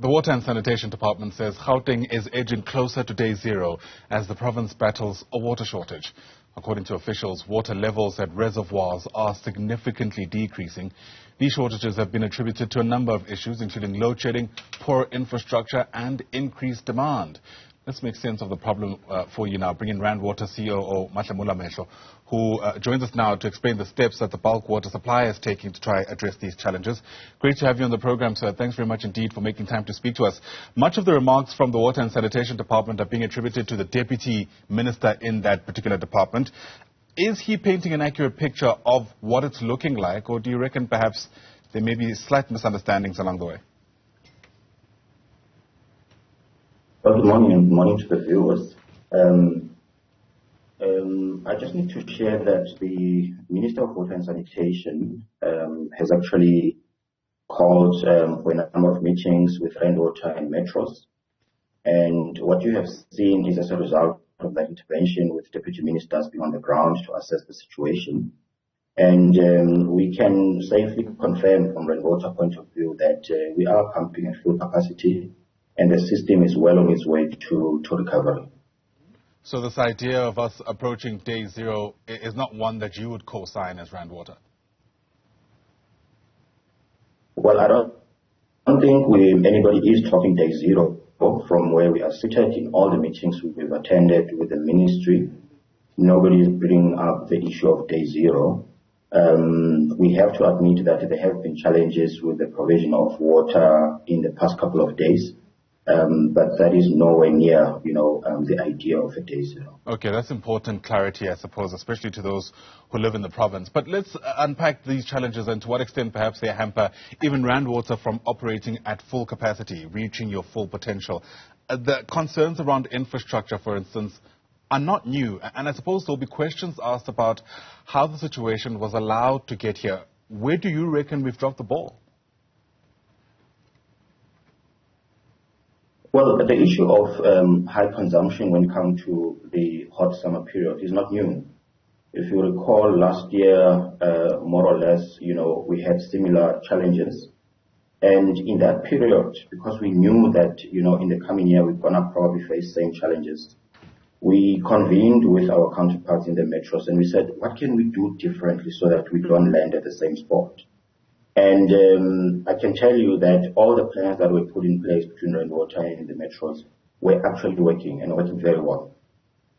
The Water and Sanitation Department says Gauteng is edging closer to day zero as the province battles a water shortage. According to officials, water levels at reservoirs are significantly decreasing. These shortages have been attributed to a number of issues, including load shedding, poor infrastructure and increased demand. Let's make sense of the problem for you now. Bring in Water COO Mahlomola Mehlo, who joins us now to explain the steps that the bulk water supplier is taking to try address these challenges. Great to have you on the program, sir. Thanks very much indeed for making time to speak to us. Much of the remarks from the Water and Sanitation Department are being attributed to the Deputy Minister in that particular department. Is he painting an accurate picture of what it's looking like, or do you reckon perhaps there may be slight misunderstandings along the way? Well, good morning and good morning to the viewers. I just need to share that the Minister of Water and Sanitation has actually called for a number of meetings with Rainwater and Metros. And what you have seen is as a result of that intervention with deputy ministers being on the ground to assess the situation. And we can safely confirm from Rainwater point of view that we are pumping at full capacity, and the system is well on its way to recovery. So this idea of us approaching day zero is not one that you would co-sign as Rainwater? Well, I don't think anybody is talking day zero. From where we are seated in all the meetings we've attended with the ministry, nobody is bringing up the issue of day zero. We have to admit that there have been challenges with the provision of water in the past couple of days. But that is nowhere near, the idea of a day zero. Okay, that's important clarity, I suppose, especially to those who live in the province. But let's unpack these challenges and to what extent perhaps they hamper even Rainwater from operating at full capacity, reaching your full potential. The concerns around infrastructure, for instance, are not new. And I suppose there'll be questions asked about how the situation was allowed to get here. Where do you reckon we've dropped the ball? Well, the issue of high consumption when it comes to the hot summer period is not new. If you recall, last year, more or less, we had similar challenges. And in that period, because we knew that, in the coming year, we're going to probably face same challenges, we convened with our counterparts in the metros and we said, what can we do differently so that we don't land at the same spot? And I can tell you that all the plans that were put in place between Rainwater and the metros were actually working and working very well.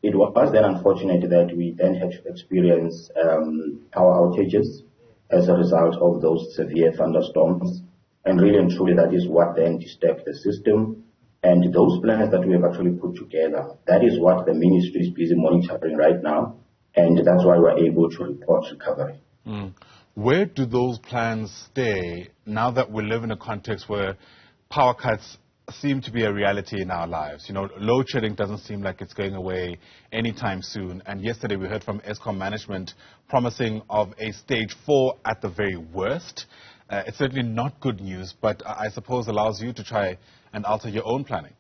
It was then unfortunate that we then had to experience power outages as a result of those severe thunderstorms. And really and truly, that is what then disturbed the system. And those plans that we have actually put together, that is what the ministry is busy monitoring right now. And that's why we're able to report recovery. Where do those plans stay now that we live in a context where power cuts seem to be a reality in our lives? Load shedding doesn't seem like it's going away anytime soon. And yesterday we heard from Eskom management promising of a stage 4 at the very worst. It's certainly not good news, but I suppose allows you to try and alter your own planning.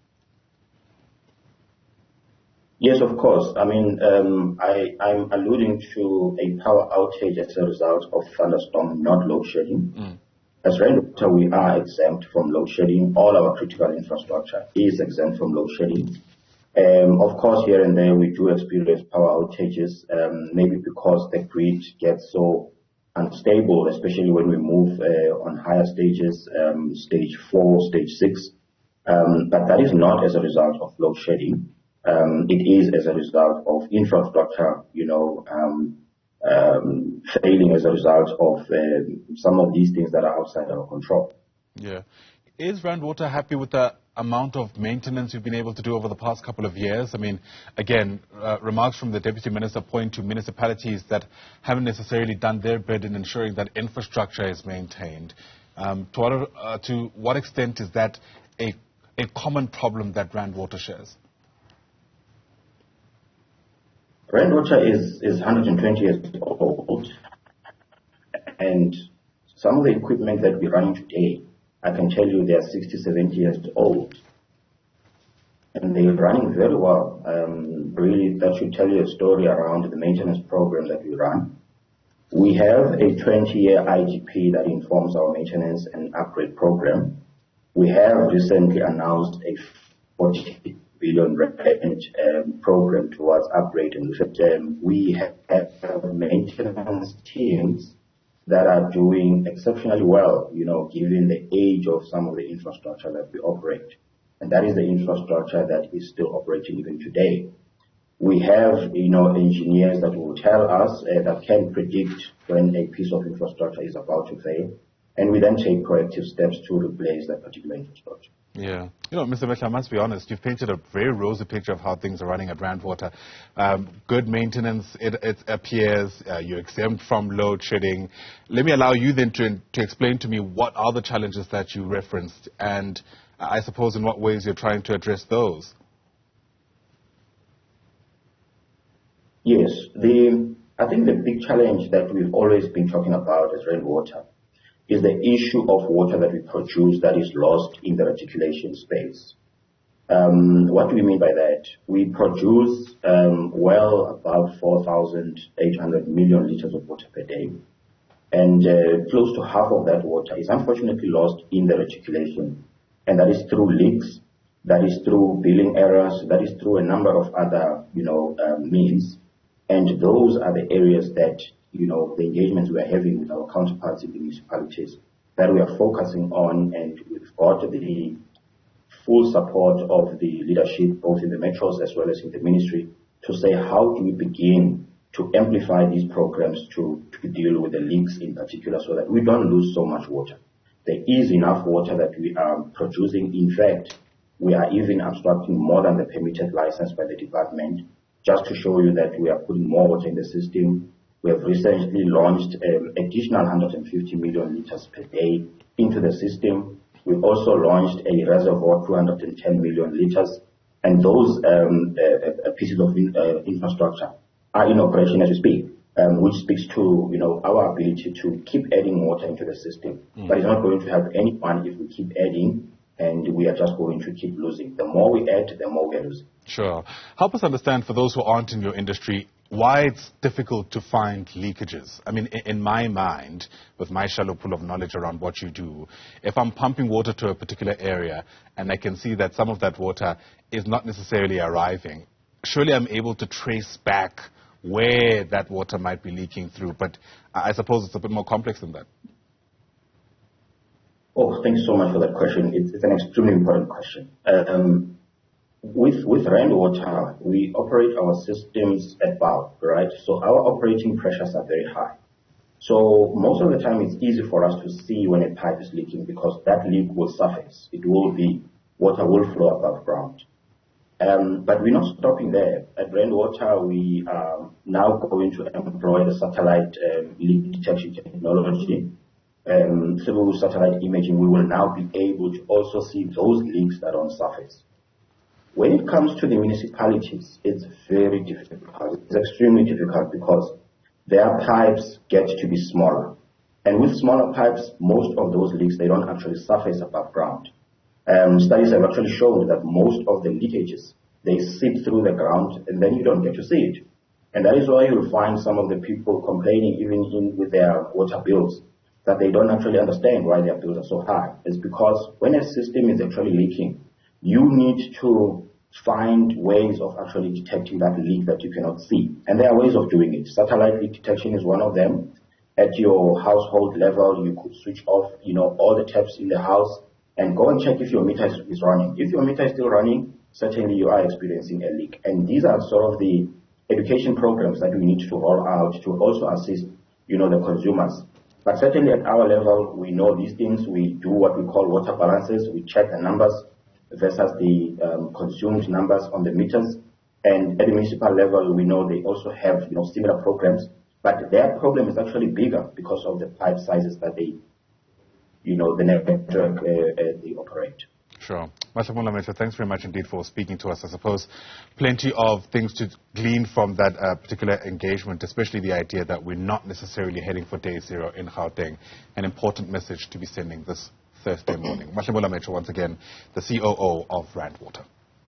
Yes, of course. I mean, I'm alluding to a power outage as a result of thunderstorm, not load shedding. As Rainwater, we are exempt from load shedding. All our critical infrastructure is exempt from load shedding. Of course, here and there, we do experience power outages, maybe because the grid gets so unstable, especially when we move on higher stages, stage 4, stage 6. But that is not as a result of load shedding. It is as a result of infrastructure, failing as a result of some of these things that are outside our control. Yeah. Is Rainwater happy with the amount of maintenance you've been able to do over the past couple of years? I mean, again, remarks from the Deputy Minister point to municipalities that haven't necessarily done their bit in ensuring that infrastructure is maintained. To what extent is that a common problem that Rainwater shares? Rainwater is 120 years old, and some of the equipment that we're running today, I can tell you they are 60, 70 years old, and they're running very well. Really, that should tell you a story around the maintenance program that we run. We have a 20-year IGP that informs our maintenance and upgrade program. We have recently announced a 40 billion rand program towards upgrading. We have maintenance teams that are doing exceptionally well, given the age of some of the infrastructure that we operate. And that is the infrastructure that is still operating even today. We have, engineers that will tell us that can predict when a piece of infrastructure is about to fail, and we then take corrective steps to replace that particular infrastructure. Yeah. Mr. Mehlo, I must be honest, you've painted a very rosy picture of how things are running at Rainwater. Good maintenance, it appears. You're exempt from load shedding. Let me allow you then to explain to me what are the challenges that you referenced, and I suppose in what ways you're trying to address those. Yes, I think the big challenge that we've always been talking about as Rainwater is the issue of water that we produce that is lost in the reticulation space. What do we mean by that? We produce well above 4,800 million liters of water per day, and close to half of that water is unfortunately lost in the reticulation, and that is through leaks, that is through billing errors, that is through a number of other means. And those are the areas that, the engagements we are having with our counterparts in the municipalities that we are focusing on, and we've got the full support of the leadership, both in the metros as well as in the ministry, to say how do we begin to amplify these programs to deal with the leaks in particular, so that we don't lose so much water. There is enough water that we are producing. In fact, we are even abstracting more than the permitted license by the department, just to show you that we are putting more water in the system. We have recently launched additional 150 million liters per day into the system. We've also launched a reservoir, 210 million liters, and those pieces of infrastructure are in operation as we speak, which speaks to our ability to keep adding water into the system. But it's not going to help anyone if we keep adding, and we are just going to keep losing. The more we add, the more we are losing. Sure. Help us understand, for those who aren't in your industry, why it's difficult to find leakages. I mean, in my mind, with my shallow pool of knowledge around what you do, if I'm pumping water to a particular area and I can see that some of that water is not necessarily arriving, surely I'm able to trace back where that water might be leaking through. But I suppose it's a bit more complex than that. Oh, thanks so much for that question. It's an extremely important question. With Rainwater, we operate our systems at bulk, right? So our operating pressures are very high. So most of the time it's easy for us to see when a pipe is leaking, because that leak will surface. Water will flow above ground. But we're not stopping there. At Rainwater, we are now going to employ the satellite leak detection technology. Through satellite imaging, we will now be able to also see those leaks that are on surface. When it comes to the municipalities, it's very difficult. It's extremely difficult because their pipes get to be smaller. And with smaller pipes, most of those leaks, they don't actually surface above ground. Studies have actually shown that most of the leakages, they seep through the ground and then you don't get to see it. And that is why you'll find some of the people complaining even with their water bills, that they don't actually understand why their bills are so high. It's because when a system is actually leaking, you need to find ways of actually detecting that leak that you cannot see. And there are ways of doing it. Satellite leak detection is one of them. At your household level, you could switch off, all the taps in the house and go and check if your meter is running. If your meter is still running, certainly you are experiencing a leak. And these are sort of the education programs that we need to roll out to also assist, the consumers. But certainly at our level, we know these things. We do what we call water balances. We check the numbers versus the consumed numbers on the meters. And at the municipal level, we know they also have similar programs. But their problem is actually bigger because of the pipe sizes that they, the network they operate. Sure. Mahlomola Mehlo, thanks very much indeed for speaking to us. I suppose plenty of things to glean from that particular engagement, especially the idea that we're not necessarily heading for day zero in Gauteng. An important message to be sending this Thursday morning. Mahlomola Mehlo, once again, the COO of Rainwater.